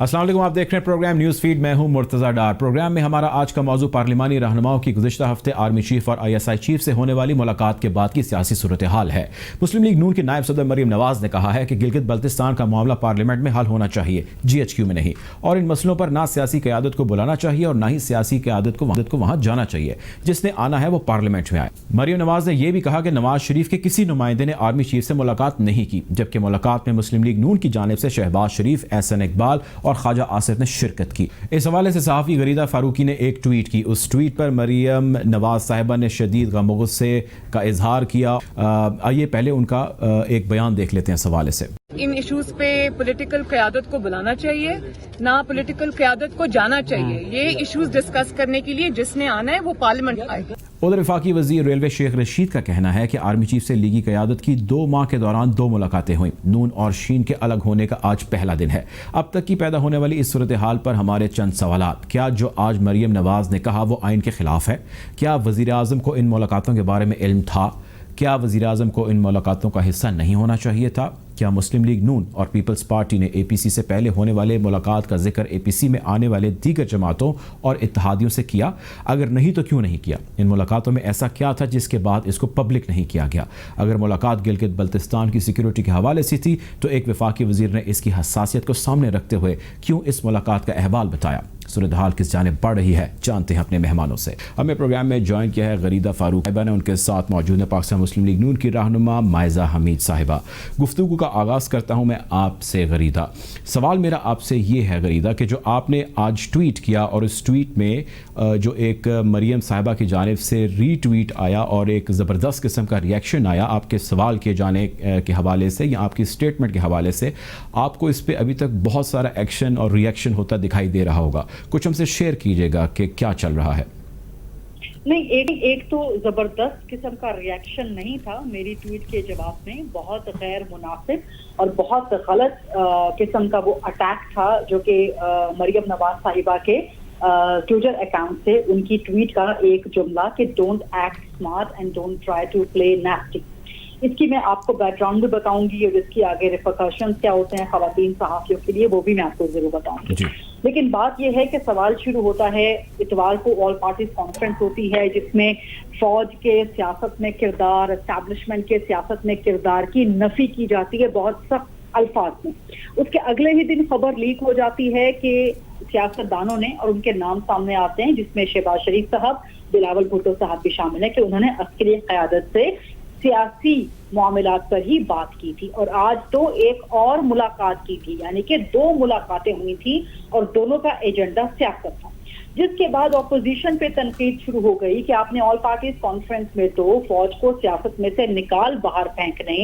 अस्सलाम वालेकुम, आप देख रहे हैं प्रोग्राम न्यूज़ फीड। मैं हूं मुर्तज़ा डार। प्रोग्राम में हमारा आज का मौजू पार्लिमानी रहनुमाओं की गुज़िश्ता हफ्ते आर्मी चीफ और ISI चीफ से होने वाली मुलाकात के बाद की सियासी सूरत हाल है। मुस्लिम लीग नून की नायब सदर मरीम नवाज ने कहा है कि गिलगित बल्तिस्तान का मामला पार्लियामेंट में हल होना चाहिए, GHQ में नहीं, और इन मसलों पर ना सियासी क़यादत को बुलाना चाहिए और ना ही सियासी क़यादत को वहाँ जाना चाहिए। जिसने आना है वो पार्लियामेंट में आए। मरीम नवाज ने यह भी कहा कि नवाज शरीफ के किसी नुमाइंदे ने आर्मी चीफ से मुलाकात नहीं की, जबकि मुलाकात में मुस्लिम लीग नून की जानिब से शहबाज शरीफ, एहसन इकबाल और ख्वाजा आसिफ ने शिरकत की। इस हवाले से सहाफ़ी गरीदा फारूकी ने एक ट्वीट की। उस ट्वीट पर मरीम नवाज साहिबा ने शदीद गम और गुस्से का इजहार किया। आइए पहले उनका एक बयान देख लेते हैं इस हवाले से। इन इश्यूज पे पॉलिटिकल क़यादत को बुलाना चाहिए, ना पॉलिटिकल क़यादत को जाना चाहिए। ये इश्यूज डिस्कस करने के लिए जिसने आना है वो पार्लियामेंट आए। उधर वफाकी वजीर रेलवे शेख रशीद का कहना है कि आर्मी चीफ से लीगी क़यादत की 2 माह के दौरान 2 मुलाकातें हुई। नून और शीन के अलग होने का आज पहला दिन है। अब तक की पैदा होने वाली इस सूरत हाल पर हमारे चंद सवालात। क्या जो आज मरीम नवाज ने कहा वो आइन के खिलाफ है? क्या वजीर आज़म को इन मुलाकातों के बारे में इल्म था? क्या वज़ीर आज़म को इन मुलाकातों का हिस्सा नहीं होना चाहिए था? क्या मुस्लिम लीग नून और पीपल्स पार्टी ने APC से पहले होने वाले मुलाकात का जिक्र APC में आने वाले दीगर जमातों और इत्तेहादियों से किया? अगर नहीं तो क्यों नहीं किया? इन मुलाकातों में ऐसा क्या था जिसके बाद इसको पब्लिक नहीं किया गया? अगर मुलाकात गिलगित बल्तिस्तान की सिक्योरिटी के हवाले से थी तो एक वफाकी वज़ीर ने इसकी हसासियत को सामने रखते हुए क्यों इस मुलाकात का अहवाल बताया? सूरत हाल किस जानिब बढ़ रही है, जानते हैं अपने मेहमानों से। हमें प्रोग्राम में ज्वाइन किया है गरीदा फारूक साहिबा ने, उनके साथ मौजूद है पाकिस्तान मुस्लिम लीग नून की रहनुमा मायज़ा हमीद साहिबा। गुफ्तगू का आगाज़ करता हूँ मैं आपसे गरीदा। सवाल मेरा आपसे ये है गरीदा कि जो आपने आज ट्वीट किया और उस ट्वीट में जो एक मरीम साहिबा की जानिब से रीट्वीट आया और एक ज़बरदस्त किस्म का रिएक्शन आया आपके सवाल किए जाने के हवाले से या आपकी स्टेटमेंट के हवाले से, आपको इस पर अभी तक बहुत सारा एक्शन और रिएक्शन होता दिखाई दे रहा होगा। कुछ हमसे शेयर कीजिएगा कि क्या चल रहा है। नहीं, एक तो जबरदस्त किस्म का रिएक्शन नहीं था मेरी ट्वीट के जवाब में। बहुत गैर मुनासिब और बहुत गलत किस्म का वो अटैक था जो कि मरीम नवाज साहिबा के ट्विटर अकाउंट से उनकी ट्वीट का एक जुमला कि don't act smart and don't try to play nasty. इसकी मैं आपको बैकग्राउंड भी बताऊंगी और इसकी आगे रिपरकशंस क्या होते हैं खवातीन सहाफियों के लिए वो भी मैं आपको जरूर बताऊंगी। लेकिन बात यह है कि सवाल शुरू होता है, इतवार को ऑल पार्टीज कॉन्फ्रेंस होती है जिसमें फौज के सियासत में किरदार, एस्टैब्लिशमेंट के सियासत में किरदार की नफी की जाती है बहुत सख्त अल्फाज में। उसके अगले ही दिन खबर लीक हो जाती है कि सियासतदानों ने, और उनके नाम सामने आते हैं जिसमें शहबाज शरीफ साहब, बिलावल भुट्टो साहब भी शामिल है, कि उन्होंने अस्करी क़यादत से सियासी मामलात पर ही बात की थी। और आज तो एक और मुलाकात की थी, यानी कि 2 मुलाकातें हुई थी और दोनों का एजेंडा सियासत था। जिसके बाद ऑपोजिशन पे तनकीद शुरू हो गई कि आपने ऑल पार्टीज कॉन्फ्रेंस में तो फौज को सियासत में से निकाल बाहर फेंकने,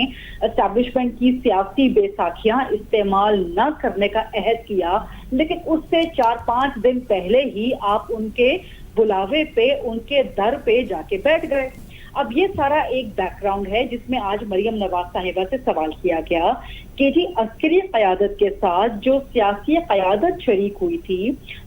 एस्टैब्लिशमेंट की सियासी बेसाखियां इस्तेमाल न करने का अहद किया, लेकिन उससे 4-5 दिन पहले ही आप उनके बुलावे पे, उनके दर पे जाके बैठ गए। अब ये सारा एक बैकग्राउंड है जिसमें आज मरीम नवाज साहिबा से सवाल किया गया कि जी अस्करी क़यादत के साथ जो सियासी क़यादत शरीक हुई थी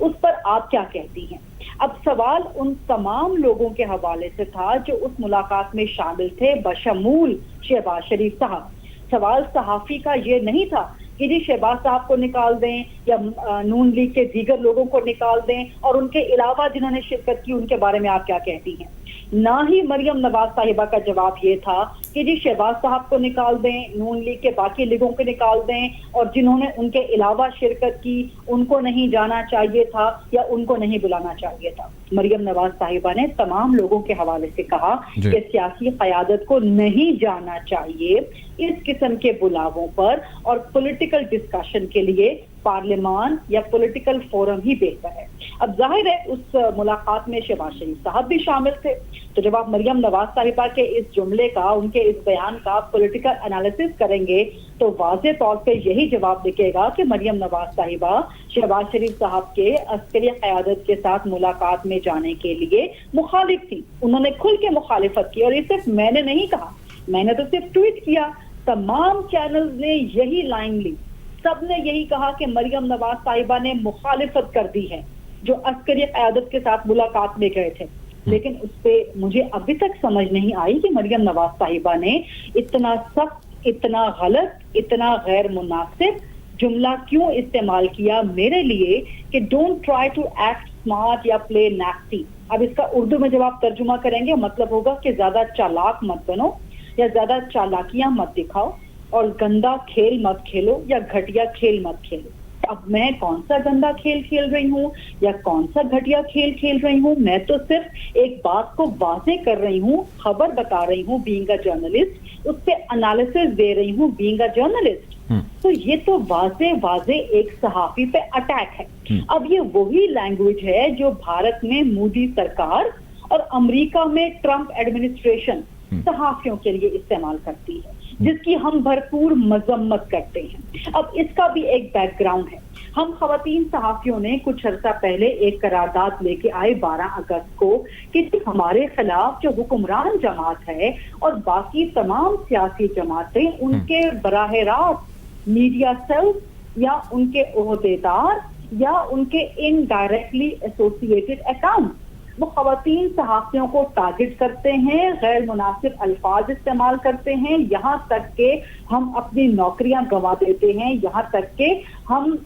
उस पर आप क्या कहती हैं? अब सवाल उन तमाम लोगों के हवाले से था जो उस मुलाकात में शामिल थे, बशमूल शहबाज शरीफ साहब। सवाल सहाफ़ी का ये नहीं था कि जी शहबाज साहब को निकाल दें या नून लीग के दीगर लोगों को निकाल दें और उनके अलावा जिन्होंने शिरकत की उनके बारे में आप क्या कहती हैं। ना ही मरीम नवाज साहिबा का जवाब ये था कि जी शहबाज साहब को निकाल दें, नून लीग के बाकी लीगों को निकाल दें और जिन्होंने उनके अलावा शिरकत की उनको नहीं जाना चाहिए था या उनको नहीं बुलाना चाहिए था। मरीम नवाज साहिबा ने तमाम लोगों के हवाले से कहा कि सियासी क़यादत को नहीं जाना चाहिए इस किस्म के बुलावों पर और पॉलिटिकल डिस्कशन के लिए पार्लियामान या पॉलिटिकल फोरम ही बेहतर है। अब जाहिर है उस मुलाकात में शहबाज शरीफ साहब भी शामिल थे, तो जब आप मरीम नवाज साहिबा के इस जुमले का, उनके इस बयान का पॉलिटिकल एनालिसिस करेंगे तो वाज़े तौर पे यही जवाब दिखेगा कि मरीम नवाज साहिबा शहबाज शरीफ साहब के अस्करी क़यादत के साथ मुलाकात में जाने के लिए मुखालिफ थी। उन्होंने खुल के मुखालिफत की और ये सिर्फ मैंने नहीं कहा, मैंने तो सिर्फ ट्वीट किया, तमाम चैनल्स ने यही लाइन ली, सबने यही कहा कि मरीम नवाज साहिबा ने मुखालिफत कर दी है जो अस्करी क़यादत के साथ मुलाकात में गए थे। लेकिन उस पर मुझे अभी तक समझ नहीं आई कि मरीम नवाज साहिबा ने इतना सख्त, इतना गलत, इतना गैर मुनासिब जुमला क्यों इस्तेमाल किया मेरे लिए कि don't try to act smart या प्ले नैस्टी। अब इसका उर्दू में जब आप तर्जुमा करेंगे मतलब होगा कि ज्यादा चालाक मत बनो या ज्यादा चालाकियां मत दिखाओ और गंदा खेल मत खेलो या घटिया खेल मत खेलो। अब मैं कौन सा गंदा खेल खेल रही हूँ या कौन सा घटिया खेल खेल रही हूँ? मैं तो सिर्फ एक बात को वाज़ेह कर रही हूँ, खबर बता रही हूँ बीइंग अ जर्नलिस्ट, उस पे एनालिसिस दे रही हूँ बीइंग अ जर्नलिस्ट। तो ये तो वाज़ेह एक सहाफी पे अटैक है। अब ये वही लैंग्वेज है जो भारत में मोदी सरकार और अमेरिका में ट्रंप एडमिनिस्ट्रेशन सहाफियों के लिए इस्तेमाल करती है, जिसकी हम भरपूर मजम्मत करते हैं। अब इसका भी एक बैकग्राउंड है। हम खवातीन सहाफियों ने कुछ अर्सा पहले एक करारदाद लेके आए 12 अगस्त को कि हमारे खिलाफ जो हुक्मरान जमात है और बाकी तमाम सियासी जमातें उनके बराह रास्त मीडिया सेल या उनके ओहदेदार या उनके इनडायरेक्टली एसोसिएटेड अकाउंट वो खवातीन सहाफियों को टारगेट करते हैं, गैर मुनासिब अल्फाज इस्तेमाल करते हैं, यहाँ तक के हम अपनी नौकरियां गंवा देते हैं, यहाँ तक के हम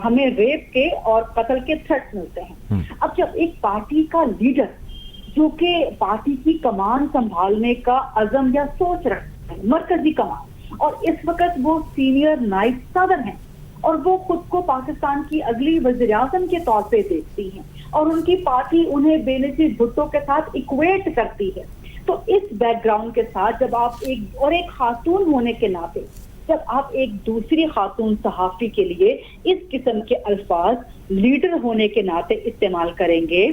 हमें रेप के और कत्ल के थ्रेट मिलते हैं। अब जब एक पार्टी का लीडर जो कि पार्टी की कमान संभालने का अज़म या सोच रखता है, मरकजी कमान, और इस वक्त वो सीनियर नाइब सदर हैं और वो खुद को पाकिस्तान की अगली वज़ीर-ए-आज़म के तौर पे देखती हैं और उनकी पार्टी उन्हें बेनज़ीर भुट्टो के साथ इक्वेट करती है। तो इस बैकग्राउंड के साथ जब आप एक खातून होने के नाते जब आप एक दूसरी खातून सहाफी के लिए इस किस्म के अल्फाज लीडर होने के नाते इस्तेमाल करेंगे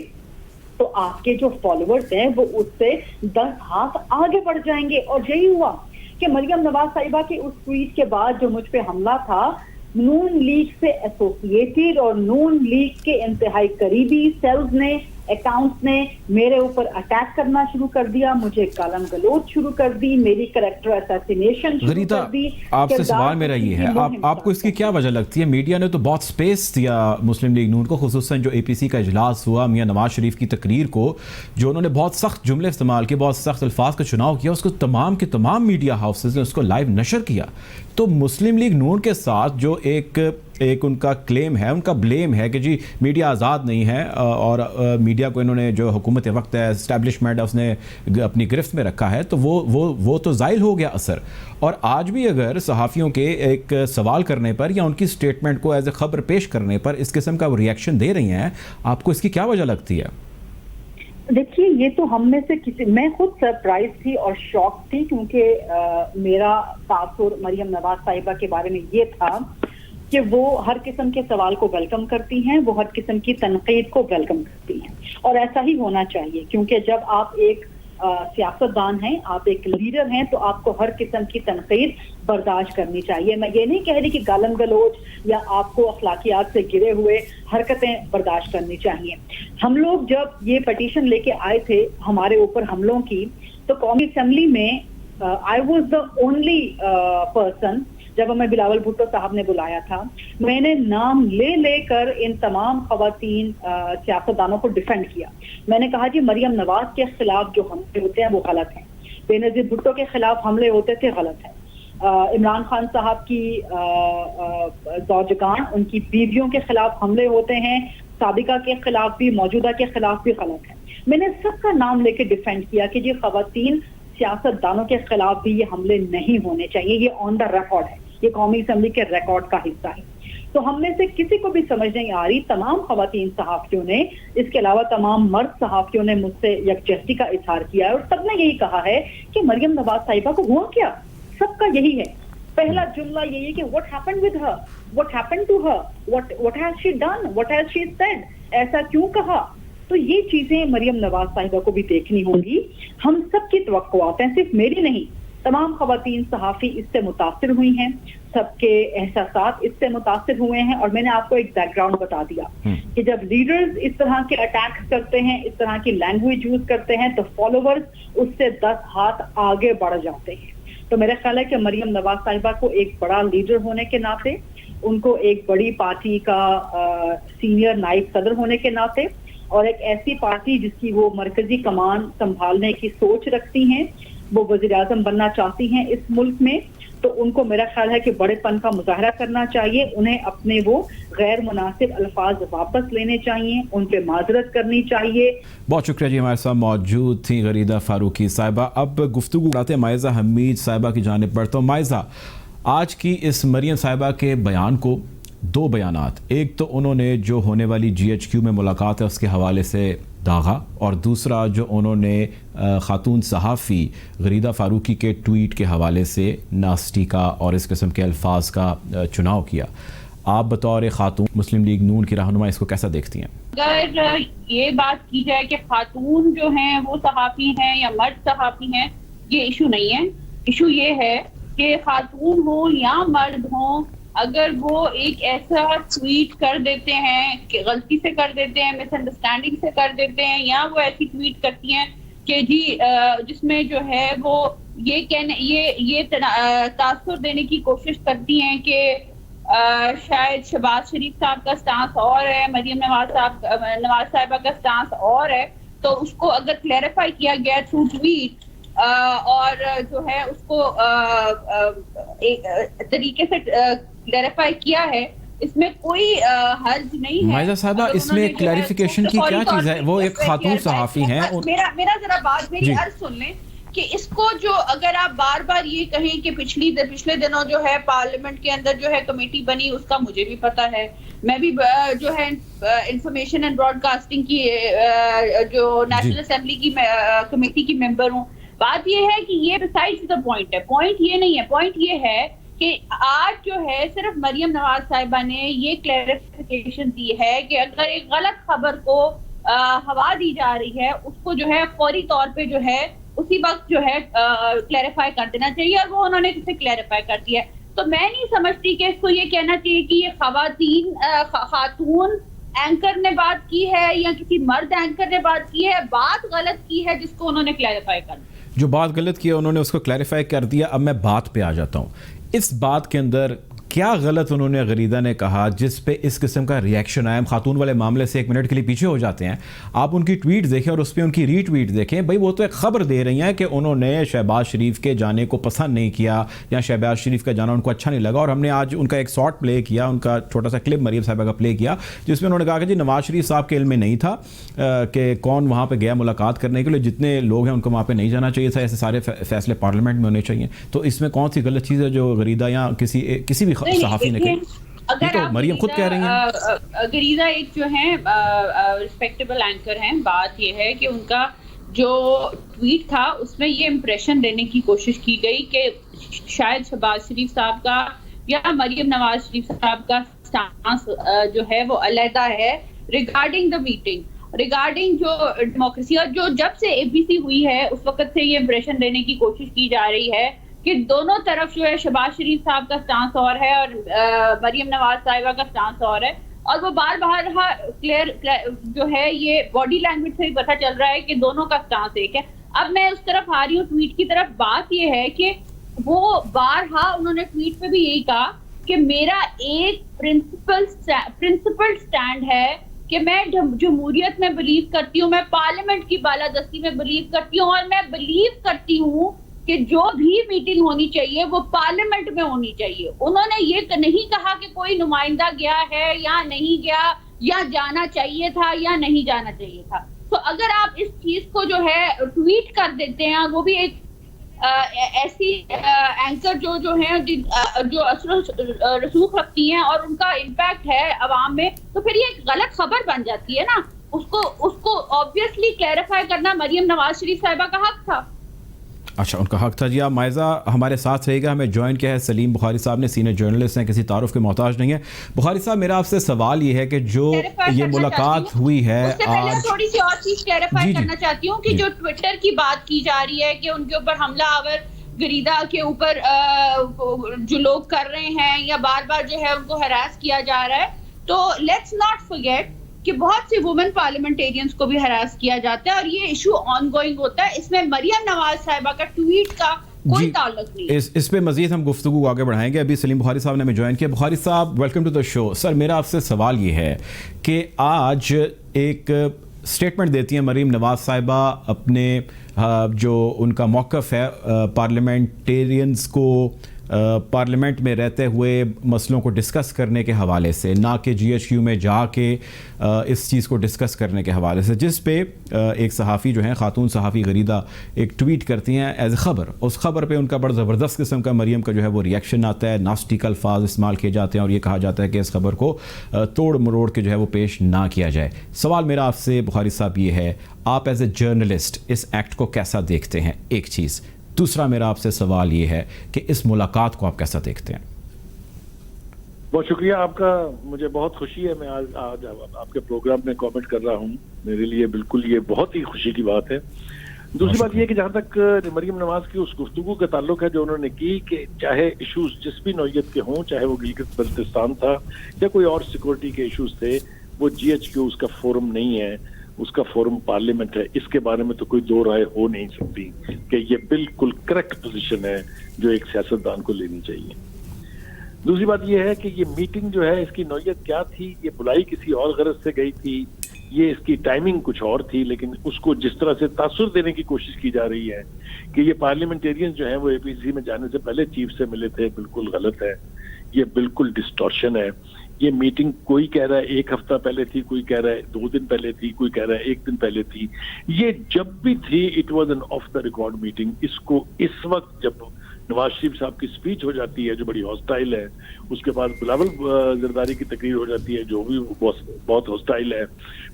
तो आपके जो फॉलोअर्स हैं वो उससे 10 हाथ आगे बढ़ जाएंगे। और यही हुआ कि मरियम नवाज साहिबा के उस ट्वीट के बाद जो मुझ पे हमला था, नून लीग से एसोसिएटेड और नून लीग के इंतहाई करीबी सेल्स ने, अकाउंट्स ने मेरे ऊपर अटैक करना शुरू कर दिया, मुझे गालम गलोच शुरू कर दी, मेरी कैरेक्टर असैसिनेशन शुरू कर दी। आपसे सवाल मेरा ये है, आपको इसकी क्या वजह लगती है? मीडिया ने तो बहुत स्पेस दिया मुस्लिम लीग नून को, खुसूसन जो APC का इजलास हुआ, मियां नवाज शरीफ की तकरीर को, जो उन्होंने बहुत सख्त जुमले इस्तेमाल किए, बहुत सख्त अल्फाज का चुनाव किया, उसको तमाम के तमाम मीडिया हाउसेज ने उसको लाइव नशर किया। तो मुस्लिम लीग नून के साथ जो एक उनका क्लेम है, उनका ब्लेम है कि जी मीडिया आज़ाद नहीं है और मीडिया को इन्होंने जो हुकूमत वक्त है, एस्टैब्लिशमेंट है, उसने अपनी गिरफ्त में रखा है, तो वो तो ज़ाहिल हो गया असर। और आज भी अगर सहाफ़ियों के एक सवाल करने पर या उनकी स्टेटमेंट को एज ए खबर पेश करने पर इस किस्म का वो रिएक्शन दे रही हैं, आपको इसकी क्या वजह लगती है? देखिए, ये तो हम में से मैं खुद सरप्राइज थी और शॉक थी, क्योंकि मेरा तासुर मरियम नवाज साहिबा के बारे में ये था कि वो हर किस्म के सवाल को वेलकम करती हैं, वो हर किस्म की तनकीद को वेलकम करती हैं, और ऐसा ही होना चाहिए। क्योंकि जब आप एक सियासतदान हैं, आप एक लीडर हैं, तो आपको हर किस्म की तनकीद बर्दाश्त करनी चाहिए। मैं ये नहीं कह रही कि गालम गलोच या आपको अखलाकियात से गिरे हुए हरकतें बर्दाश्त करनी चाहिए। हम लोग जब ये पटिशन लेके आए थे हमारे ऊपर हमलों की, तो कौमी असेंबली में I was the only person, जब हमें बिलावल भुट्टो साहब ने बुलाया था, मैंने नाम लेकर इन तमाम खवातीन सियासतदानों को डिफेंड किया। मैंने कहा जी मरियम नवाज के खिलाफ जो हमले होते हैं वो गलत हैं, बेनजीर भुट्टो के खिलाफ हमले होते थे गलत है, इमरान खान साहब की ज़ौजगान, उनकी बीवियों के खिलाफ हमले होते हैं, साबिका के खिलाफ भी, मौजूदा के खिलाफ भी गलत है। मैंने सबका नाम लेके डिफेंड किया कि जी खवातीन सियासतदानों के खिलाफ भी ये हमले नहीं होने चाहिए, ये ऑन द रिकॉर्ड है, ये कौमी असेंबली के रिकॉर्ड का हिस्सा है। तो हम में से किसी को भी समझ नहीं आ रही, तमाम खवातीन सहाफियों ने, इसके अलावा तमाम मर्द सहाफियों ने मुझसे यकजहती का इजहार किया है और सबने यही कहा है कि मरियम नवाज साहिबा को हुआ क्या। सबका यही है, पहला जुमला यही है कि what happened with her, what happened to her, what has she done, what has she said, ऐसा क्यों कहा। तो ये चीजें मरियम नवाज साहिबा को भी देखनी होंगी। हम सबकी तवक्कुआत हैं, सिर्फ मेरी नहीं, तमाम खवातीन सहाफी इससे मुतासिर हुई हैं, सबके एहसासात इससे मुतासिर हुए हैं। और मैंने आपको एक बैकग्राउंड बता दिया कि जब लीडर्स इस तरह के अटैक्स करते हैं, इस तरह की लैंग्वेज यूज करते हैं, तो फॉलोवर्स उससे 10 हाथ आगे बढ़ जाते हैं। तो मेरा ख्याल है कि मरियम नवाज साहिबा को एक बड़ा लीडर होने के नाते, उनको एक बड़ी पार्टी का सीनियर नाइब सदर होने के नाते, और एक ऐसी पार्टी जिसकी वो मरकजी कमान संभालने की सोच रखती हैं, वो वज़ीर-ए-आज़म बनना चाहती हैं इस मुल्क में, تو ان کو میرا خیال ہے کہ بڑے پن کا مظاہرہ کرنا چاہیے, انہیں اپنے وہ غیر مناسب الفاظ واپس لینے چاہیے, ان پہ معذرت کرنی چاہیے. بہت شکریہ جی, ہمارے ساتھ موجود تھیں غریدہ فاروقی صاحبہ. اب گفتگو کرتے ہیں مائزہ حمید صاحبہ کی جانب پر. تو مائزہ, آج کی اس مریم صاحبہ کے بیان کو دو بیانات, ایک تو انہوں نے جو ہونے والی جی ایچ کیو میں ملاقات ہے اس کے حوالے سے داغا, اور دوسرا جو انہوں نے خاتون صحافی غریدہ فاروقی کے ٹویٹ کے حوالے سے ناسٹی کا اور اس قسم کے الفاظ کا چناؤ کیا. آپ بطور خاتون مسلم لیگ نون کی رہنما اس کو کیسا دیکھتی ہیں؟ اگر یہ بات کی جائے کہ خاتون جو ہیں وہ صحافی ہیں یا مرد صحافی ہیں, یہ ایشو نہیں ہے. ایشو یہ ہے کہ خاتون ہوں یا مرد ہوں, اگر وہ ایک ایسا ٹویٹ کر دیتے ہیں کہ غلطی سے کر دیتے ہیں, مس انڈرسٹینڈنگ سے کر دیتے ہیں, یا وہ ایسی ٹویٹ کرتی ہیں کہ جی جس میں جو ہے وہ یہ تاثر دینے کی کوشش کرتی ہیں کہ شاید شہباز شریف صاحب کا سٹانس اور ہے, مریم نواز صاحبہ کا سٹانس اور ہے, تو اس کو اگر کلیریفائی کیا گیا تھرو ٹویٹ اور جو ہے اس کو ایک طریقے سے کلیریفائی کیا ہے, اس میں کوئی حرج نہیں ہے. مائزہ صاحبہ, اس میں کلیریفیکیشن کی کیا چیز ہے؟ وہ ایک خاتون صحافی ہیں. میرا ذرا بات میری عرض سن لیں کہ اس کو جو اگر آپ بار بار یہ کہیں کہ پچھلے دنوں جو ہے پارلیمنٹ کے اندر جو ہے کمیٹی بنی, اس کا مجھے بھی پتا ہے, میں بھی جو ہے انفارمیشن اینڈ براڈ کاسٹنگ کی جو نیشنل اسمبلی کی کمیٹی کی ممبر ہوں. بات یہ ہے کہ یہ بسائڈ دا پوائنٹ ہے, پوائنٹ یہ نہیں ہے. پوائنٹ یہ ہے کہ آج جو ہے صرف مریم نواز صاحبہ نے یہ کلیریفیکیشن دی ہے کہ اگر ایک غلط خبر کو ہوا دی جا رہی ہے, اس کو جو ہے فوری طور پہ جو ہے اسی وقت جو ہے کلیریفائی کر دینا چاہیے, اور وہ انہوں نے اسے کلیریفائی کر دیا ہے. تو میں نہیں سمجھتی کہ اس کو یہ کہنا چاہیے کہ یہ خاتون اینکر نے بات کی ہے یا کسی مرد اینکر نے بات کی ہے. بات غلط کی ہے جس کو انہوں نے کلیریفائی کر دیا. جو بات غلط کی ہے انہوں نے اس کو کلیریفائی کر دیا. اب میں بات پہ آ جاتا ہوں. اس بات کے اندر کیا غلط انہوں نے غریدہ نے کہا جس پہ اس قسم کا ریئیکشن آیا؟ ہم خاتون والے معاملے سے ایک منٹ کے لیے پیچھے ہو جاتے ہیں. آپ ان کی ٹویٹ دیکھیں اور اس پہ ان کی ری ٹویٹ دیکھیں. بھائی وہ تو ایک خبر دے رہی ہیں کہ انہوں نے شہباز شریف کے جانے کو پسند نہیں کیا یا شہباز شریف کا جانا ان کو اچھا نہیں لگا, اور ہم نے آج ان کا ایک شارٹ پلے کیا, ان کا چھوٹا سا کلپ مریم صاحبہ کا پلے کیا, جس میں انہوں نے کہا کہ جی نواز شریف صاحب کے علم میں نہیں تھا کہ کون وہاں پہ گیا ملاقات کرنے کے لیے, جتنے لوگ ہیں ان کو وہاں پہ نہیں جانا چاہیے تھا, ایسے سارے فیصلے پارلیمنٹ میں ہونے چاہیے. تو اس میں کون سی غلط چیز ہے جو غریدہ یا کسی بھی صحافی نے کہی؟ اگر آپ مریم خود کہہ رہی ہیں. غریدہ ایک جو ہیں ریسپیکٹیبل اینکر ہیں. بات یہ ہے کہ ان کا جو ٹویٹ تھا اس میں یہ امپریشن دینے کی کوشش کی گئی کہ شاید شہباز شریف صاحب کا یا مریم نواز شریف صاحب کا سٹانس جو ہے وہ علیحدہ ہے ریگارڈنگ دا میٹنگ, ریگارڈنگ جو ڈیموکریسی, اور جو جب سے اے پی سی ہوئی ہے اس وقت سے یہ امپریشن دینے کی کوشش کی جا رہی ہے کہ دونوں طرف جو ہے شہباز شریف صاحب کا سٹانس اور ہے اور مریم نواز صاحبہ کا سٹانس اور ہے, اور وہ بار بار کلیئر جو ہے یہ باڈی لینگویج سے بھی پتہ چل رہا ہے کہ دونوں کا سٹانس ایک ہے. اب میں اس طرف آ رہی ہوں ٹویٹ کی طرف. بات یہ ہے کہ وہ بارہا انہوں نے ٹویٹ پہ بھی یہی کہا کہ میرا ایک پرنسپل سٹینڈ ہے کہ میں جمہوریت میں بلیو کرتی ہوں, میں پارلیمنٹ کی بالادستی میں بلیو کرتی ہوں, اور میں بلیو کرتی ہوں کہ جو بھی میٹنگ ہونی چاہیے وہ پارلیمنٹ میں ہونی چاہیے. انہوں نے یہ نہیں کہا کہ کوئی نمائندہ گیا ہے یا نہیں گیا, یا جانا چاہیے تھا یا نہیں جانا چاہیے تھا. تو اگر آپ اس چیز کو جو ہے ٹویٹ کر دیتے ہیں, وہ بھی ایک ایسی اینکر جو ہیں جو اثر و رسوخ رکھتی ہیں اور ان کا امپیکٹ ہے عوام میں, تو پھر یہ ایک غلط خبر بن جاتی ہے نا. اس کو آبویسلی کلیریفائی کرنا مریم نواز شریف صاحبہ کا حق تھا. اچھا, ان کا حق تھا. جی آپ مائزہ ہمارے ساتھ رہے گا. ہمیں جوائن کیا ہے سلیم بخاری صاحب نے, سینئر جرنلسٹ ہیں, کسی تعارف کے محتاج نہیں ہے. بخاری صاحب, میرا آپ سے سوال یہ ہے کہ جو یہ ملاقات ہوئی ہے آج, تھوڑی سی اور چیز کلیریفائی کرنا چاہتی ہوں کہ جو ٹویٹر کی بات کی جا رہی ہے کہ ان کے اوپر حملہ آور غریدہ کے اوپر جو لوگ کر رہے ہیں یا بار بار جو ہے ان کو ہراس کیا جا رہا ہے, تو لیٹس ناٹ فرگیٹ کہ بہت سی وومن پارلیمنٹیرینز کو بھی ہراس کیا جاتا ہے اور یہ ایشو آن گوئنگ ہوتا ہے. اس میں مریم نواز صاحبہ کا ٹویٹ کا کوئی تعلق نہیں. اس پہ مزید ہم گفتگو آگے بڑھائیں گے. ابھی سلیم بخاری صاحب نے ہمیں جوائن کیا. بخاری صاحب, ویلکم ٹو دا شو. سر, میرا آپ سے سوال یہ ہے کہ آج ایک اسٹیٹمنٹ دیتی ہیں مریم نواز صاحبہ, اپنے جو ان کا موقف ہے پارلیمنٹیرینز کو पार्लियामेंट में रहते हुए मसलों को डिस्कस करने के हवाले से, ना कि GHQ में जाके इस चीज़ को डिस्कस करने के हवाले से, जिस पे एक सहाफ़ी जो हैं, ख़ातून सहाफ़ी गरीदा एक ट्वीट करती हैं एज ख़बर, उस ख़बर पे उनका बड़ा ज़बरदस्त किस्म का मरियम का जो है वो रिएक्शन आता है, नास्टिक अल्फाज इस्तेमाल किए जाते हैं और ये कहा जाता है कि इस खबर को तोड़ मरोड़ के जो है वो पेश ना किया जाए। सवाल मेरा आपसे बुखारी साहब ये है, आप एज ए जर्नलिस्ट इस एक्ट को कैसा देखते हैं? एक चीज़। दूसरा मेरा आपसे सवाल ये है कि इस मुलाकात को आप कैसा देखते हैं? बहुत शुक्रिया आपका, मुझे बहुत खुशी है मैं आज आपके प्रोग्राम में कमेंट कर रहा हूँ। मेरे लिए बिल्कुल ये बहुत ही खुशी की बात है। दूसरी बात ये कि जहाँ तक मरियम नवाज की उस गुफ्तगू का ताल्लुक है जो उन्होंने की, कि चाहे इश्यूज जिस भी नौयत के हों, चाहे वो गिलगित बल्तिस्तान था या कोई और सिक्योरिटी के इश्यूज थे, वो GHQ उसका फोरम नहीं है, उसका फोरम पार्लियामेंट है। इसके बारे में तो कोई दो राय हो नहीं सकती कि ये बिल्कुल करेक्ट पोजीशन है जो एक सियासतदान को लेनी चाहिए। दूसरी बात ये है कि ये मीटिंग जो है, इसकी नौयत क्या थी, ये बुलाई किसी और गरज से गई थी, ये इसकी टाइमिंग कुछ और थी, लेकिन उसको जिस तरह से तासुर देने की कोशिश की जा रही है कि ये पार्लियामेंटेरियन जो है वो APC में जाने से पहले चीफ से मिले थे, बिल्कुल गलत है। ये बिल्कुल डिस्टॉर्शन है। ये मीटिंग कोई कह रहा है 1 हफ्ता पहले थी, कोई कह रहा है 2 दिन पहले थी, कोई कह रहा है 1 दिन पहले थी। ये जब भी थी it was an of the record meeting. इसको इस वक्त जब नवाज शरीफ साहब की स्पीच हो जाती है जो बड़ी हॉस्टाइल है, उसके बाद बिलावल जरदारी की तकरीर हो जाती है जो भी बहुत हॉस्टाइल है,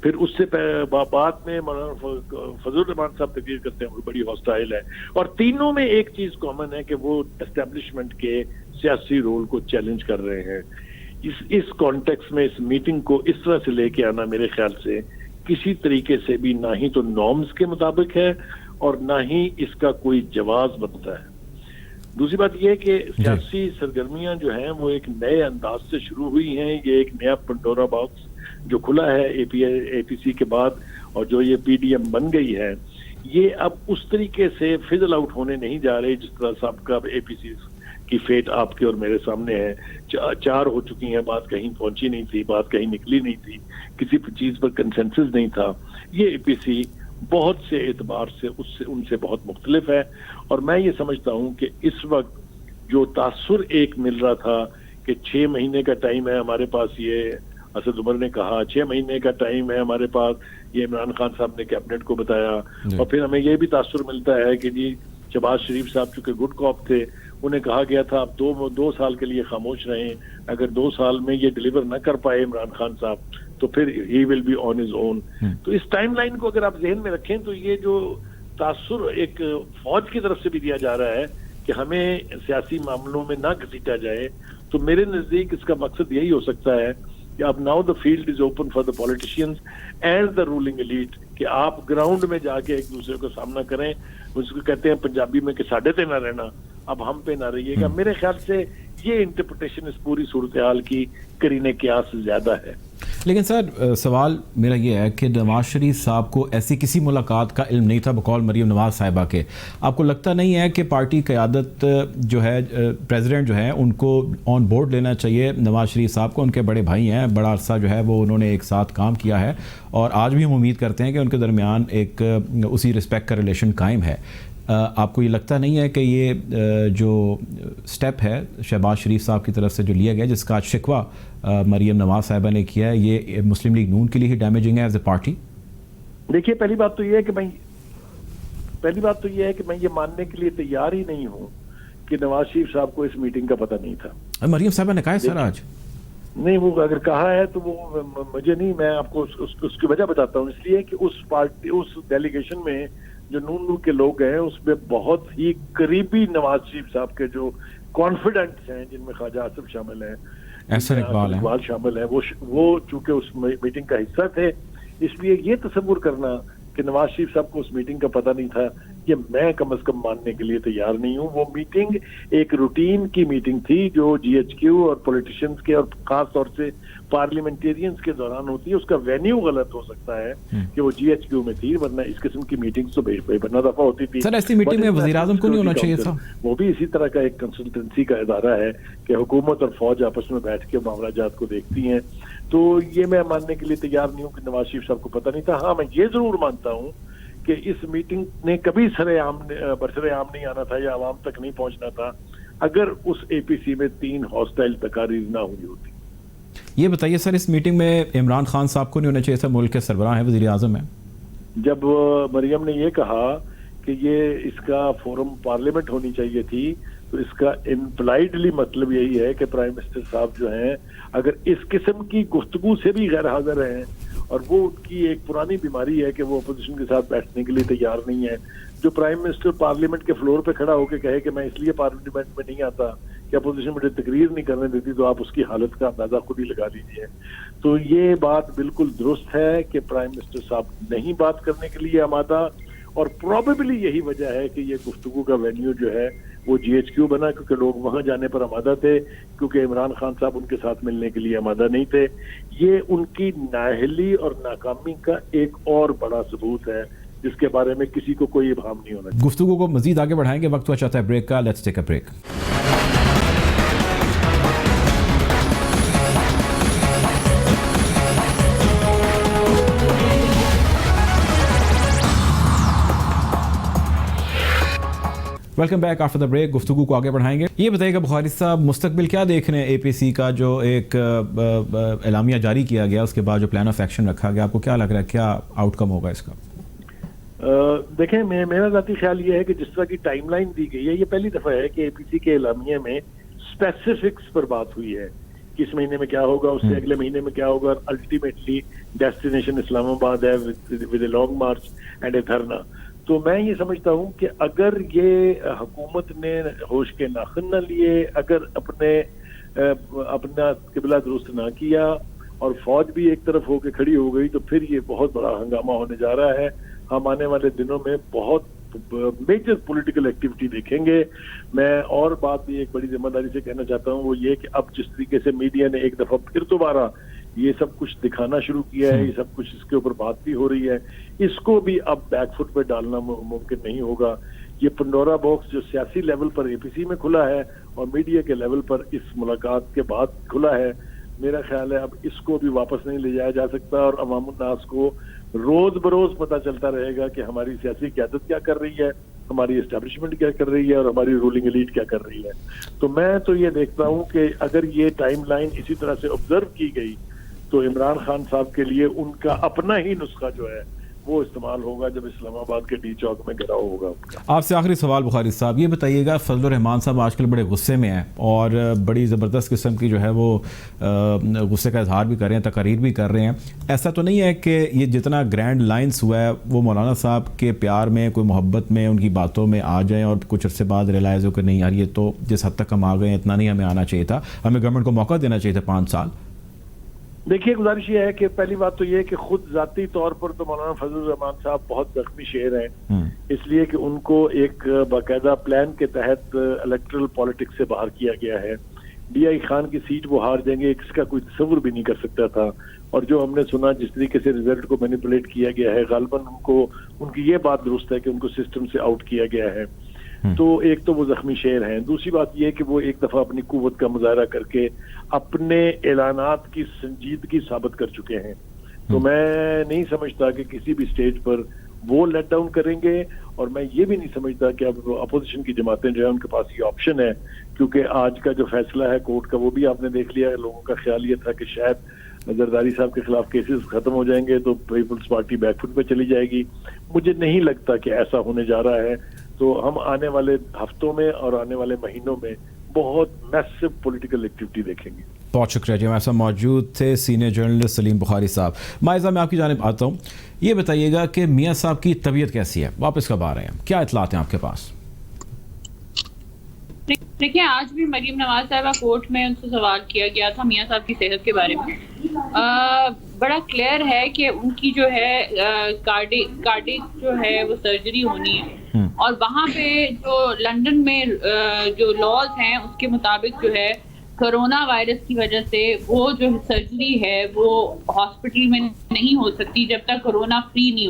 फिर उससे बाद में फजल रहमान साहब तकरीर करते हैं वो बड़ी हॉस्टाइल है, और तीनों में एक चीज कॉमन है कि वो एस्टेब्लिशमेंट के सियासी रोल को चैलेंज कर रहे हैं। इस कॉन्टेक्स्ट में इस मीटिंग को इस तरह से लेके आना मेरे ख्याल से किसी तरीके से भी ना ही तो नॉर्म्स के मुताबिक है और ना ही इसका कोई जवाब बनता है। दूसरी बात यह है कि सियासी सरगर्मियां जो हैं वो एक नए अंदाज से शुरू हुई हैं। ये एक नया पंडोरा बॉक्स जो खुला है APC के बाद, और जो ये PDM बन गई है, ये अब उस तरीके से फिजल आउट होने नहीं जा रहे जिस तरह से आपका APC की फेट आपके और मेरे सामने है। 4 हो चुकी हैं, बात कहीं पहुंची नहीं थी, बात कहीं निकली नहीं थी, किसी चीज पर कंसेंसस नहीं था। ये APC बहुत से एतबार से उनसे बहुत मुख्तलिफ है, और मैं ये समझता हूँ कि इस वक्त जो तासुर एक मिल रहा था कि 6 महीने का टाइम है हमारे पास, ये असद उमर ने कहा 6 महीने का टाइम है हमारे पास, ये इमरान खान साहब ने कैबिनेट को बताया, और फिर हमें ये भी तासुर मिलता है कि जी शहबाज शरीफ साहब चूंकि गुड कॉप थे, उन्हें कहा गया था आप 2 साल के लिए खामोश रहें, अगर 2 साल में ये डिलीवर न कर पाए इमरान खान साहब तो फिर he will be on his own. तो इस टाइमलाइन को अगर आप ज़हन में रखें तो ये जो तासुर एक फौज की तरफ से भी दिया जा रहा है कि हमें सियासी मामलों में ना घसीटा जाए, तो मेरे नजदीक इसका मकसद यही हो सकता है कि अब now the field is open for the politicians and the ruling elite, कि आप ग्राउंड में जाके एक दूसरे को सामना करें। उसको कहते हैं पंजाबी में कि साढ़े पे ना रहना, अब हम पे ना रहिएगा। मेरे ख्याल से ये इंटरप्रिटेशन इस पूरी सूरत हाल की करीने क्यास से ज्यादा है। लेकिन सर सवाल मेरा ये है कि नवाज शरीफ साहब को ऐसी किसी मुलाकात का इल्म नहीं था बकौल मरियम नवाज साहिबा के। आपको लगता नहीं है कि पार्टी क़यादत जो है, प्रेसिडेंट जो है, उनको ऑन बोर्ड लेना चाहिए नवाज शरीफ साहब को? उनके बड़े भाई हैं, बड़ा अरसा जो है वो उन्होंने एक साथ काम किया है, और आज भी हम उम्मीद करते हैं कि उनके दरमियान एक उसी रिस्पेक्ट का रिलेशन कायम है। आपको ये लगता नहीं है कि ये जो स्टेप है शहबाज शरीफ साहब की तरफ से जो लिया गया, जिसका आज शिकवा मरियम नवाज साहिबा ने किया है, ये मुस्लिम लीग नून के लिए ही डैमेजिंग है एज ए पार्टी? देखिए, पहली बात तो ये है कि मैं ये मानने के लिए तैयार ही नहीं हूँ कि नवाज शरीफ साहब को इस मीटिंग का पता नहीं था। मरियम साहिबा ने कहा है सर आज। नहीं, वो अगर कहा है तो वो मुझे नहीं, मैं आपको उसकी वजह बताता हूँ। इसलिए कि उस डेलीगेशन में जो नून के लोग हैं उसमें बहुत ही करीबी नवाज शरीफ साहब के जो कॉन्फिडेंट्स हैं, जिनमें ख्वाजा आसिफ शामिल हैं, एहसन इकबाल शामिल है, वो चूंकि उस मीटिंग का हिस्सा थे, इसलिए ये तसव्वुर करना कि नवाज शरीफ साहब को उस मीटिंग का पता नहीं था, ये मैं कम से कम मानने के लिए तैयार नहीं हूँ। वो मीटिंग एक रूटीन की मीटिंग थी जो GHQ और पॉलिटिशियंस के और खास तौर से पार्लियामेंटेरियंस के दौरान होती है। उसका वेन्यू गलत हो सकता है कि वो GHQ में थी, वरना इस किस्म की मीटिंग्स तो बेपना दफा होती थी। सर ऐसी मीटिंग में वज़ीर आज़म को नहीं होना चाहिए था? वो भी इसी तरह का एक कंसल्टेंसी का इदारा है कि हुकूमत और फौज आपस में बैठ के मामलाजात को देखती हैं। तो ये मैं मानने के लिए तैयार नहीं हूँ कि नवाज शरीफ साहब को पता नहीं था। हाँ, मैं ये जरूर मानता हूँ कि इस मीटिंग ने कभी बरसरे आम नहीं आना था या आवाम तक नहीं पहुंचना था। اگر اس APC میں 3 ہاسٹائل تقاریر نہ ہوئی ہوتی. یہ بتائیے سر، اس میٹنگ میں عمران خان صاحب کو نہیں ہونا چاہیے تھا؟ ملک کے سربراہ ہیں، وزیر اعظم ہیں. جب مریم نے یہ کہا کہ یہ اس کا فورم پارلیمنٹ ہونی چاہیے تھی، تو اس کا امپلائڈلی مطلب یہی ہے کہ پرائم منسٹر صاحب جو ہیں اگر اس قسم کی گفتگو سے بھی غیر حاضر ہیں، اور وہ ان کی ایک پرانی بیماری ہے کہ وہ اپوزیشن کے ساتھ بیٹھنے کے لیے تیار نہیں ہے. جو پرائم منسٹر پارلیمنٹ کے فلور پہ کھڑا ہو کے کہے کہ میں اس لیے پارلیمنٹ میں نہیں آتا کہ اپوزیشن مجھے تقریر نہیں کرنے دیتی، تو آپ اس کی حالت کا اندازہ خود ہی لگا لیجیے. تو یہ بات بالکل درست ہے کہ پرائم منسٹر صاحب نہیں بات کرنے کے لیے آمادہ، اور پروبیبلی یہی وجہ ہے کہ یہ گفتگو کا وینیو جو ہے وہ GHQ بنا، کیونکہ لوگ وہاں جانے پر آمادہ تھے، کیونکہ عمران خان صاحب ان کے ساتھ ملنے کے لیے آمادہ نہیں تھے. یہ ان کی نااہلی اور ناکامی کا ایک اور بڑا ثبوت ہے جس کے بارے میں کسی کو کوئی ابہام نہیں ہونا چاہیے. گفتگو کو مزید آگے بڑھائیں گے، وقت ہوا چاہتا ہے بریک کا. Let's take a break. Welcome back after the break. گفتگو کو آگے بڑھائیں گے. یہ بتائیے گا بخاری صاحب، مستقبل کیا دیکھ رہے ہیں APC کا جو ایک اعلامیہ جاری کیا گیا، اس کے بعد جو پلان آف ایکشن رکھا گیا، آپ کو کیا لگ رہا ہے کیا آؤٹ کم ہوگا اس کا؟ دیکھیں، میرا ذاتی خیال یہ ہے کہ جس طرح کی ٹائم لائن دی گئی ہے، یہ پہلی دفعہ ہے کہ APC کے اعلامیے میں اسپیسیفکس پر بات ہوئی ہے. کس مہینے میں کیا ہوگا، اس سے اگلے مہینے میں کیا ہوگا. الٹیمیٹلی ڈیسٹینیشن اسلام آباد ہے with a long march and a dharna. تو میں یہ سمجھتا ہوں کہ اگر یہ حکومت نے ہوش کے ناخن نہ لیے، اگر اپنا قبلہ درست نہ کیا اور فوج بھی ایک طرف ہو کے کھڑی ہو گئی، تو پھر یہ بہت بڑا ہنگامہ ہونے جا رہا ہے. ہم آنے والے دنوں میں بہت میجر پولیٹیکل ایکٹیویٹی دیکھیں گے. میں اور بات بھی ایک بڑی ذمہ داری سے کہنا چاہتا ہوں، وہ یہ کہ اب جس طریقے سے میڈیا نے ایک دفعہ پھر دوبارہ یہ سب کچھ دکھانا شروع کیا ہے، یہ سب کچھ اس کے اوپر بات بھی ہو رہی ہے، اس کو بھی اب بیک فٹ پہ ڈالنا ممکن نہیں ہوگا. یہ پنڈورا باکس جو سیاسی لیول پر APC میں کھلا ہے اور میڈیا کے لیول پر اس ملاقات کے بعد کھلا ہے، میرا خیال ہے اب اس کو بھی واپس نہیں لے جایا جا سکتا، اور عوام الناس کو روز بروز پتہ چلتا رہے گا کہ ہماری سیاسی قیادت کیا کر رہی ہے، ہماری اسٹیبلشمنٹ کیا کر رہی ہے، اور ہماری رولنگ ایلیٹ کیا کر رہی ہے. تو میں تو یہ دیکھتا ہوں کہ اگر یہ ٹائم لائن اسی طرح سے آبزرو کی گئی تو عمران خان صاحب کے لیے ان کا اپنا ہی نسخہ جو ہے وہ استعمال ہوگا جب اسلام آباد کے ڈی چوک میں گھیراؤ ہوگا ان کا. آپ سے آخری سوال بخاری صاحب، یہ بتائیے گا فضل الرحمان صاحب آج کل بڑے غصے میں ہیں اور بڑی زبردست قسم کی جو ہے وہ غصے کا اظہار بھی کر رہے ہیں، تقاریر بھی کر رہے ہیں. ایسا تو نہیں ہے کہ یہ جتنا گرینڈ لائنز ہوا ہے وہ مولانا صاحب کے پیار میں، کوئی محبت میں، ان کی باتوں میں آ جائیں اور کچھ عرصے بعد ریلائز ہو کہ نہیں یار یہ تو جس حد تک ہم آ گئے ہیں اتنا نہیں ہمیں آنا چاہیے تھا، ہمیں گورنمنٹ کو موقع دینا چاہیے تھا 5 سال؟ دیکھیے، گزارش یہ ہے کہ پہلی بات تو یہ کہ خود ذاتی طور پر تو مولانا فضل الرحمان صاحب بہت زخمی شعر ہیں، اس لیے کہ ان کو ایک باقاعدہ پلان کے تحت الیکٹرل پالیٹکس سے باہر کیا گیا ہے. DI خان کی سیٹ وہ ہار جائیں گے اس کا کوئی تصور بھی نہیں کر سکتا تھا، اور جو ہم نے سنا جس طریقے سے رزلٹ کو مینیپولیٹ کیا گیا ہے، غالباً ان کی یہ بات درست ہے کہ ان کو سسٹم سے آؤٹ کیا گیا ہے. تو ایک تو وہ زخمی شعر ہیں. دوسری بات یہ کہ وہ ایک دفعہ اپنی قوت کا مظاہرہ کر کے اپنے اعلانات کی سنجیدگی ثابت کر چکے ہیں. تو میں نہیں سمجھتا کہ کسی بھی سٹیج پر وہ لیٹ ڈاؤن کریں گے، اور میں یہ بھی نہیں سمجھتا کہ اب اپوزیشن کی جماعتیں جو ہیں ان کے پاس یہ آپشن ہے، کیونکہ آج کا جو فیصلہ ہے کورٹ کا وہ بھی آپ نے دیکھ لیا ہے. لوگوں کا خیال یہ تھا کہ شاید زرداری صاحب کے خلاف کیسز ختم ہو جائیں گے تو پیپلز پارٹی بیک فٹ پہ چلی جائے گی. مجھے نہیں لگتا کہ ایسا ہونے جا رہا ہے. تو ہم آنے والے ہفتوں میں اور آنے والے مہینوں میں بہت میسو پولیٹیکل ایکٹیویٹی دیکھیں گے. بہت شکریہ جی. ہمارے ساتھ موجود تھے سینئر جرنلسٹ سلیم بخاری صاحب. مائزہ میں آپ کی جانب آتا ہوں، یہ بتائیے گا کہ میاں صاحب کی طبیعت کیسی ہے، واپس کب آ رہے ہیں، کیا اطلاعات ہیں آپ کے پاس؟ دیکھیں، آج بھی مریم نواز صاحبہ کورٹ میں ان سے سوال کیا گیا تھا میاں صاحب کی صحت کے بارے میں. بڑا کلیئر ہے کہ ان کی جو ہے کارڈک جو ہے وہ سرجری ہونی ہے، اور وہاں پہ جو لنڈن میں جو لاز ہیں اس کے مطابق جو ہے کرونا وائرس کی وجہ سے وہ جو سرجری ہے وہ ہاسپٹل میں نہیں ہو سکتی جب تک کرونا فری نہیں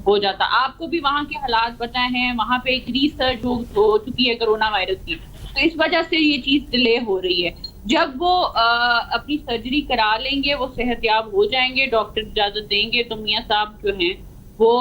ہو جاتا. آپ کو بھی وہاں کے حالات پتہ ہیں، وہاں پہ ایک ریسرچ ہو چکی ہے کرونا وائرس کی، تو اس وجہ سے یہ چیز ڈیلے ہو رہی ہے. جب وہ اپنی سرجری کرا لیں گے، وہ صحت یاب ہو جائیں گے، ڈاکٹر اجازت دیں گے، تو میاں صاحب جو ہیں وہ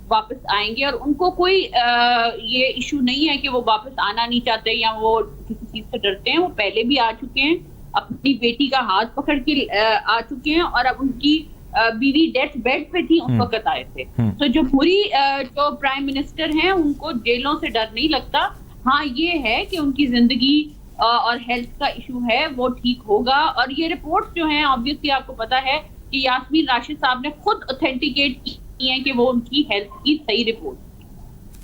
واپس آئیں گے، اور ان کو کوئی یہ ایشو نہیں ہے کہ وہ واپس آنا نہیں چاہتے یا وہ کسی چیز سے ڈرتے ہیں. وہ پہلے بھی آ چکے ہیں، اپنی بیٹی کا ہاتھ پکڑ کے آ چکے ہیں، اور اب ان کی بیوی ڈیتھ بیڈ پہ تھی اس وقت آئے تھے. تو جمہوری جو پرائم منسٹر ہیں ان کو جیلوں سے ڈر نہیں لگتا. ہاں یہ ہے کہ ان کی زندگی اور ہیلتھ کا ایشو ہے وہ ٹھیک ہوگا. اور یہ رپورٹس جو ہیں آبویسلی آپ کو پتا ہے کہ یاسمین راشد صاحب نے خود اتھینٹیکیٹ کی ہیں کہ وہ ان کی ہیلتھ کی صحیح رپورٹ.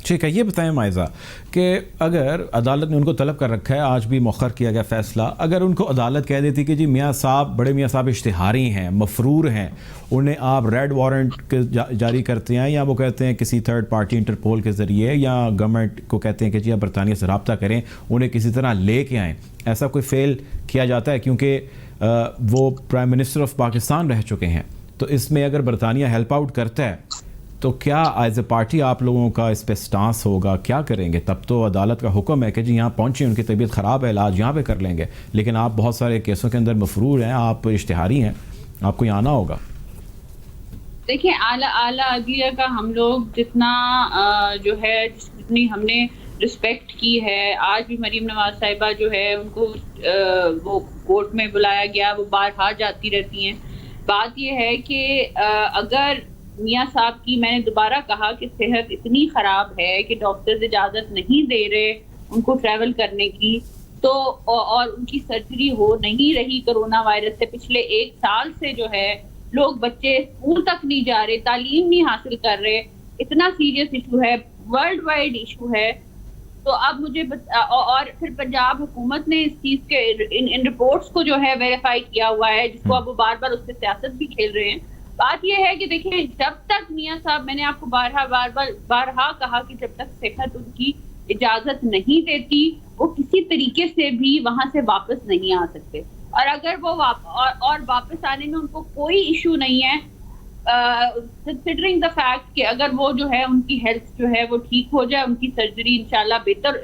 ٹھیک ہے، یہ بتائیں مائزہ کہ اگر عدالت نے ان کو طلب کر رکھا ہے، آج بھی مؤخر کیا گیا فیصلہ، اگر ان کو عدالت کہہ دیتی کہ جی میاں صاحب، بڑے میاں صاحب اشتہاری ہیں، مفرور ہیں، انہیں آپ ریڈ وارنٹ جاری کرتے ہیں، یا وہ کہتے ہیں کسی تھرڈ پارٹی انٹرپول کے ذریعے، یا گورنمنٹ کو کہتے ہیں کہ جی آپ برطانیہ سے رابطہ کریں، انہیں کسی طرح لے کے آئیں، ایسا کوئی فیل کیا جاتا ہے کیونکہ وہ پرائم منسٹر آف پاکستان رہ چکے ہیں، تو اس میں اگر برطانیہ ہیلپ آؤٹ کرتا ہے تو کیا ایز اے پارٹی آپ لوگوں کا اس پہ سٹانس ہوگا؟ کیا کریں گے؟ تب تو عدالت کا حکم ہے کہ جی یہاں پہنچیں، ان کی طبیعت خراب ہے، علاج یہاں پہ کر لیں گے، لیکن آپ بہت سارے کیسوں کے اندر مفرور ہیں، آپ اشتہاری ہیں، آپ کو یہاں آنا ہوگا. دیکھیں اعلیٰ عدلیہ کا ہم لوگ جتنا جو ہے جتنی ہم نے رسپیکٹ کی ہے، آج بھی مریم نواز صاحبہ جو ہے ان کو وہ کورٹ میں بلایا گیا، وہ بارہا جاتی رہتی ہیں. بات یہ ہے کہ اگر میاں صاحب کی، میں نے دوبارہ کہا کہ صحت اتنی خراب ہے کہ ڈاکٹرز اجازت نہیں دے رہے ان کو ٹریول کرنے کی، تو اور ان کی سرجری ہو نہیں رہی کرونا وائرس سے. پچھلے 1 سال سے جو ہے لوگ بچے اسکول تک نہیں جا رہے، تعلیم نہیں حاصل کر رہے. اتنا سیریس ایشو ہے، ورلڈ وائڈ ایشو ہے. تو اب مجھے اور پھر پنجاب حکومت نے اس چیز کے ان رپورٹس کو جو ہے ویریفائی کیا ہوا ہے، جس کو اب وہ بار بار اس سے سیاست بھی کھیل رہے ہیں. بات یہ ہے کہ دیکھیں، جب تک میاں صاحب، میں نے آپ کو بارہا کہا کہ جب تک صحت ان کی اجازت نہیں دیتی وہ کسی طریقے سے بھی وہاں سے واپس نہیں آ سکتے. اور اگر وہ واپس آنے میں ان کو کوئی ایشو نہیں ہے، کنسیڈرنگ دا فیکٹ کہ اگر وہ جو ہے ان کی ہیلتھ جو ہے وہ ٹھیک ہو جائے، ان کی سرجری انشاءاللہ بہتر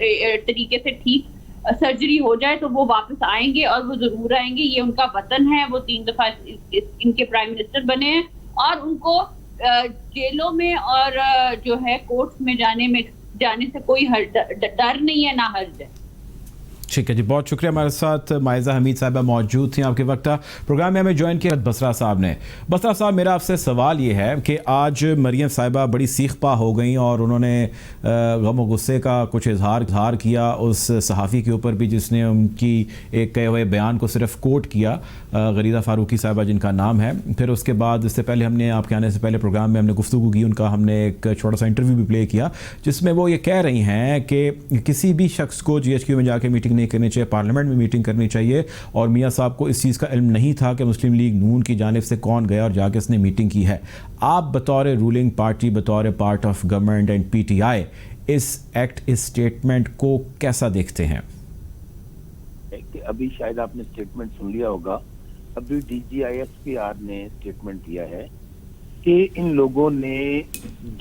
طریقے سے ٹھیک سرجری ہو جائے، تو وہ واپس آئیں گے، اور وہ ضرور آئیں گے. یہ ان کا وطن ہے، وہ 3 دفعہ ان کے پرائم منسٹر بنے ہیں، اور ان کو جیلوں میں اور جو ہے کورٹس میں جانے سے کوئی ڈر نہیں ہے، نہ حرج ہے. ٹھیک ہے جی، بہت شکریہ. ہمارے ساتھ مائزہ حمید صاحبہ موجود تھیں آپ کے وقت. پروگرام میں ہمیں جوائن کیا بسرا صاحب نے. بسرا صاحب، میرا آپ سے سوال یہ ہے کہ آج مریم صاحبہ بڑی سیخ پا ہو گئیں، اور انہوں نے غم و غصے کا کچھ اظہار کیا اس صحافی کے اوپر بھی جس نے ان کی ایک کہے ہوئے بیان کو صرف کوٹ کیا، غریدہ فاروقی صاحبہ جن کا نام ہے. پھر اس کے بعد، اس سے پہلے ہم نے آپ کے آنے سے پہلے پروگرام میں ہم نے گفتگو کی، ان کا ہم نے ایک چھوٹا سا انٹرویو بھی پلے کیا جس میں وہ یہ کہہ رہی ہیں کہ کسی بھی شخص کو GHQ میں جا کے میٹنگ نہیں کرنی چاہیے، پارلیمنٹ میں میٹنگ کرنی چاہیے، اور میاں صاحب کو اس چیز کا علم نہیں تھا کہ مسلم لیگ نون کی جانب سے کون گیا اور جا کے اس نے میٹنگ کی ہے. آپ بطور رولنگ پارٹی، بطور part of government and PTI، اس ایکٹ، اس اسٹیٹمنٹ کو کیسا دیکھتے ہیں؟ ابھی شاید آپ نے اسٹیٹمنٹ سن لیا ہوگا، ابھی DGISPR نے اسٹیٹمنٹ دیا ہے کہ ان لوگوں نے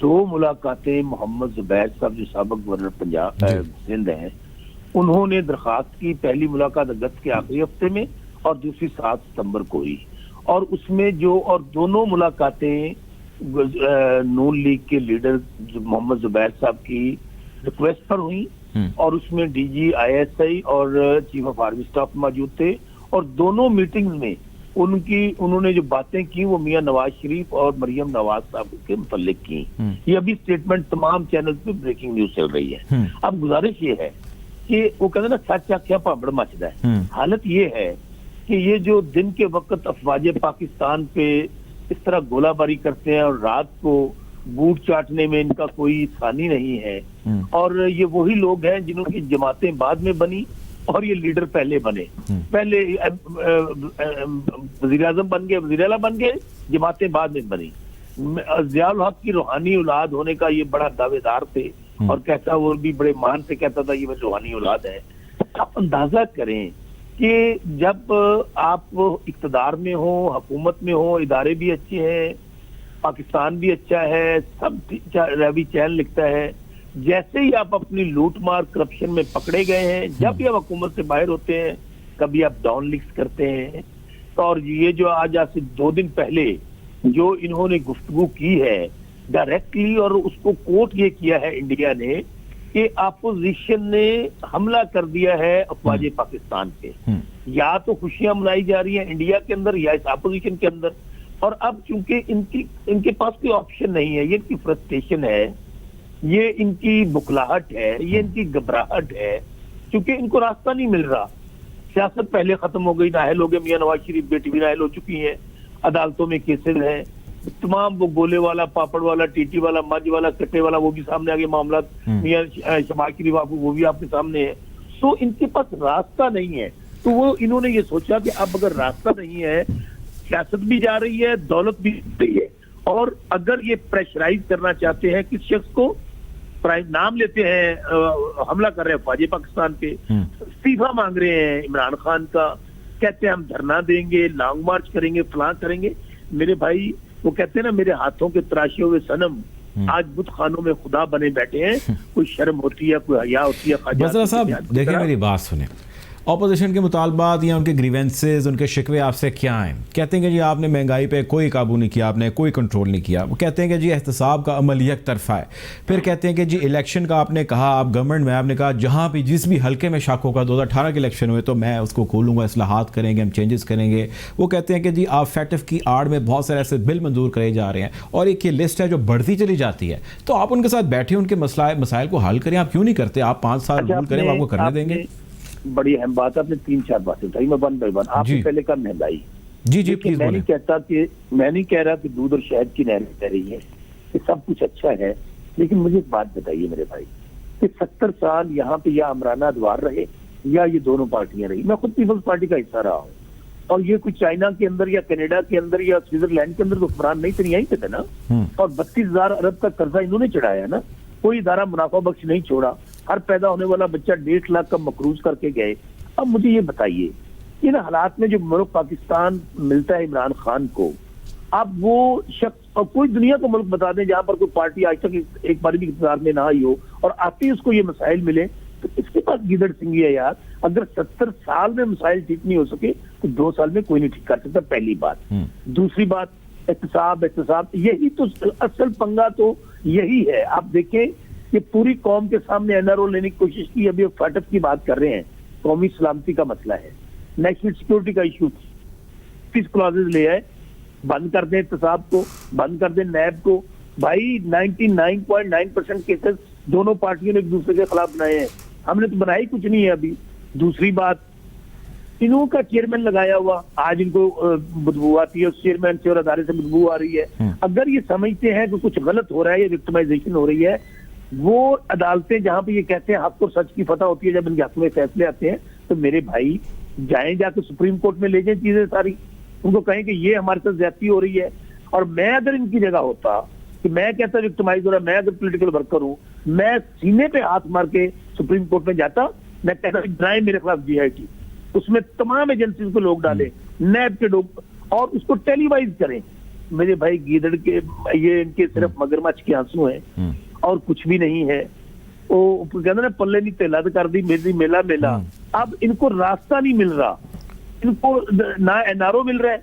2 ملاقاتیں محمد زبیر صاحب جو سابق گورنر پنجاب سندھ ہیں، انہوں نے درخواست کی. پہلی ملاقات اگست کے آخری ہفتے میں اور دوسری 7 ستمبر کو ہوئی، اور اس میں اور دونوں ملاقاتیں نون لیگ کے لیڈر محمد زبیر صاحب کی ریکویسٹ پر ہوئی، اور اس میں DGISI اور چیف آف آرمی اسٹاف موجود تھے. اور دونوں میٹنگز میں انہوں نے جو باتیں کی وہ میاں نواز شریف اور مریم نواز صاحب کے متعلق کی. یہ ابھی اسٹیٹمنٹ تمام چینل پہ بریکنگ نیوز چل رہی ہے. اب گزارش یہ ہے کہ وہ کہتے ہیں نا سچ آخیا پابڑ مچدا ہے. حالت یہ ہے کہ یہ جو دن کے وقت افواج پاکستان پہ اس طرح گولہ باری کرتے ہیں اور رات کو بوٹ چاٹنے میں ان کا کوئی ثانی نہیں ہے، اور یہ وہی لوگ ہیں جنہوں کی جماعتیں بعد میں بنی اور یہ لیڈر پہلے بنے. پہلے وزیر اعظم بن گئے، وزیر اعلیٰ بن گئے، جماعتیں بعد میں بنی. ضیاء الحق کی روحانی اولاد ہونے کا یہ بڑا دعوے دار تھے، اور کہتا وہ بھی بڑے مان سے کہتا تھا یہ روحانی اولاد ہے. آپ اندازہ کریں کہ جب آپ اقتدار میں ہو، حکومت میں ہو، ادارے بھی اچھے ہیں، پاکستان بھی اچھا ہے، سب روی چین لکھتا ہے، جیسے ہی آپ اپنی لوٹ مار کرپشن میں پکڑے گئے ہیں، جب بھی آپ حکومت سے باہر ہوتے ہیں کبھی آپ ڈاؤن لکس کرتے ہیں. اور یہ جو آج سے 2 دن پہلے جو انہوں نے گفتگو کی ہے डायरेक्टली और उसको कोट ये किया है इंडिया ने कि अपोजिशन ने हमला कर दिया है अफवाज पाकिस्तान पे। या तो खुशियां मनाई जा रही हैं इंडिया के अंदर या इस अपोजिशन के अंदर, और अब चूंकि इनके पास कोई ऑप्शन नहीं है, ये इनकी फ्रस्ट्रेशन है, ये इनकी बुखलाहट है, ये इनकी घबराहट है, क्योंकि इनको रास्ता नहीं मिल रहा। सियासत पहले खत्म हो गई, नाहल हो गए, मियां नवाज शरीफ बेटी भी नाहल हो चुकी है, अदालतों में केसेस हैं, तमाम वो गोले वाला, पापड़ वाला, टीटी वाला, मज वाला, कट्टे वाला वो भी सामने आ गए मामला, मियां शहबाज शरीफ वो भी आपके सामने है। तो इनके पास रास्ता नहीं है, तो वो इन्होंने ये सोचा कि अब अगर रास्ता नहीं है, सियासत भी जा रही है, दौलत भी रही है, और अगर ये प्रेशराइज करना चाहते हैं किस शख्स को, नाम लेते हैं, हमला कर रहे हैं फौजी पाकिस्तान पे, इस्तीफा मांग रहे हैं इमरान खान का, कहते हैं हम धरना देंगे, लॉन्ग मार्च करेंगे, फलां करेंगे। मेरे भाई वो कहते हैं ना, मेरे हाथों के तराशे हुए सनम आज बुत खानों में खुदा बने बैठे हैं, कोई शर्म होती है, कोई हया होती है। बसरा साहब देखिए, मेरी बात सुने, अपोजिशन के मुतालबात या उनके ग्रीवेंसेस, उनके शिकवे आपसे क्या हैं? कहते हैं कि जी आपने महंगाई पे कोई काबू नहीं किया, आपने कोई कंट्रोल नहीं किया। वो कहते हैं कि जी एहतसाब का अमल एक तरफा है। फिर कहते हैं कि जी इलेक्शन का आपने कहा, आप गवर्नमेंट में आपने कहा जहाँ भी जिस भी हल्के में शक होगा, 2018 के इलेक्शन हुए तो मैं उसको खोलूँगा, इस्लाहात करेंगे, हम चेंजेस करेंगे। वो कहते हैं कि जी आप फैटिफ की आड़ में बहुत सारे ऐसे बिल मंजूर करे जा रहे हैं, और एक ये लिस्ट है जो बढ़ती चली जाती है। तो आप उनके साथ बैठे, उनके मसाइल को हल करें, आप क्यों नहीं करते? आप 5 साल रूल करें, आपको करने देंगे। बड़ी अहम बात है, आपने 3-4 बातें बताई, मैं वन बाय वन। आपने पहले कहा महंगाई। जी प्लीज। मैं नहीं कह रहा कि दूध और शहद की नहर बह रही है, ये सब कुछ अच्छा है, लेकिन मुझे एक बात बताइए मेरे भाई कि 70 साल यहाँ पे या अमराना अदवार रहे या ये दोनों पार्टियां रही। मैं खुद पीपल्स पार्टी का हिस्सा रहा हूँ, और ये कुछ चाइना के अंदर या कनाडा के अंदर या स्विट्जरलैंड के अंदर तो हुक्मरान नहीं थे, यहीं पे थे ना। और 32,000 अरब का कर्जा इन्होंने चढ़ाया ना, कोई इदारा मुनाफा बख्श नहीं छोड़ा, हर पैदा होने वाला बच्चा 1.5 लाख का मकरूज करके गए। अब मुझे ये बताइए, इन हालात में जो मुल्क पाकिस्तान मिलता है इमरान खान को, अब वो शख्स, और कोई दुनिया का मुल्क बता दें जहां पर कोई पार्टी आज तक एक बार भी इक़्तिदार में ना आई हो, और आते ही उसको ये मसाइल मिले, तो इसके पास गिदड़ सिंगी है यार। अगर 70 साल में मसाइल ठीक नहीं हो सके तो 2 साल में कोई नहीं ठीक कर सकता, पहली बात। दूसरी बात, एहतसाब, यही तो असल पंगा तो यही है। आप देखें कि पूरी कौम के सामने एनआरओ लेने की कोशिश की, अभी फटक की बात कर रहे हैं, कौमी सलामती का मसला है, नेशनल सिक्योरिटी का इशू, 30 क्लॉजेज ले आए, बंद कर दें एहतसाब को, बंद कर दें नैब को। भाई 99.9% केसेस दोनों पार्टियों ने एक दूसरे के खिलाफ बनाए हैं, हमने तो बनाई कुछ नहीं है अभी। दूसरी बात, इन्हों का चेयरमैन लगाया हुआ, आज इनको बदबू आती है उस चेयरमैन से और अदारे से बदबू आ रही है। अगर ये समझते हैं कि कुछ गलत हो रहा है या विक्टिमाइजेशन हो रही है, वो अदालतें जहां पे ये कहते हैं हक और सच की फतह होती है, जब इनके हक में फैसले आते हैं, तो मेरे भाई जाएं, जाके सुप्रीम कोर्ट में ले जाएं चीजें सारी, उनको कहें कि ये हमारे साथ ज्यादती हो रही है। और मैं अगर इनकी जगह होता, कि मैं कहता विक्टिमाइज हो रहा, मैं अगर पॉलिटिकल वर्कर हूं, मैं सीने पे हाथ मार के सुप्रीम कोर्ट में जाता, मैं कहता बनाए मेरे खिलाफ GIT, उसमें तमाम एजेंसीज को लोग डालें, नैब के लोग, और उसको टेलीवाइज करें। मेरे भाई गीदड़ के ये इनके सिर्फ मगरमच्छ के आंसू हैं और कुछ भी नहीं है। वो कहते ना, पल्ले नहीं तेला कर दी मेरी मेला मेला। अब इनको रास्ता नहीं मिल रहा, इनको ना एनआरओ मिल रहा है,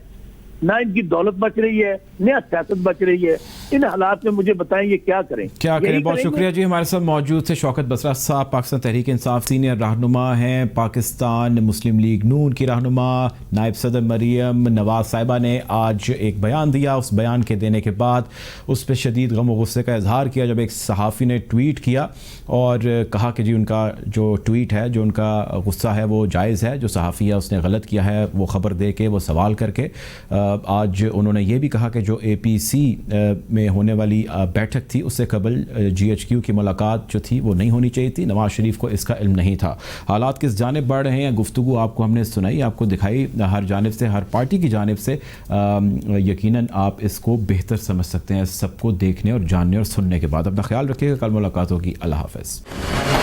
ना इनकी दौलत बच रही है, ना सियासत बच रही है। इन हालात में मुझे बताएं ये क्या करें। बहुत शुक्रिया जी। हमारे साथ मौजूद थे शौकत बसरा साहब, पाकिस्तान तहरीक इंसाफ सीनियर रहनुमा हैं, पाकिस्तान मुस्लिम लीग नून की रहनुमा। नायब सदर मरियम नवाज साहिबा ने आज एक बयान दिया, उस बयान के देने के बाद उस पर शदीद गम व गुस्से का इजहार किया जब एक सहाफ़ी ने ट्वीट किया और कहा कि जी उनका जो ट्वीट है, जो उनका गुस्सा है वो जायज़ है, जो सहाफ़ी है उसने गलत किया है, वो ख़बर दे के, वो सवाल करके। आज उन्होंने ये भी कहा कि जो APC में होने वाली बैठक थी उससे कबल GHQ की मुलाकात जो थी वो नहीं होनी चाहिए थी, नवाज शरीफ को इसका इल्म नहीं था। हालात किस जानिब बढ़ रहे हैं, गुफ्तगू आपको हमने सुनाई, आपको दिखाई हर जानिब से, हर पार्टी की जानिब से। यकीनन आप इसको बेहतर समझ सकते हैं सबको देखने और जानने और सुनने के बाद। अपना ख्याल रखिएगा, कल मुलाकात होगी। अल्लाह हाफ़िज़।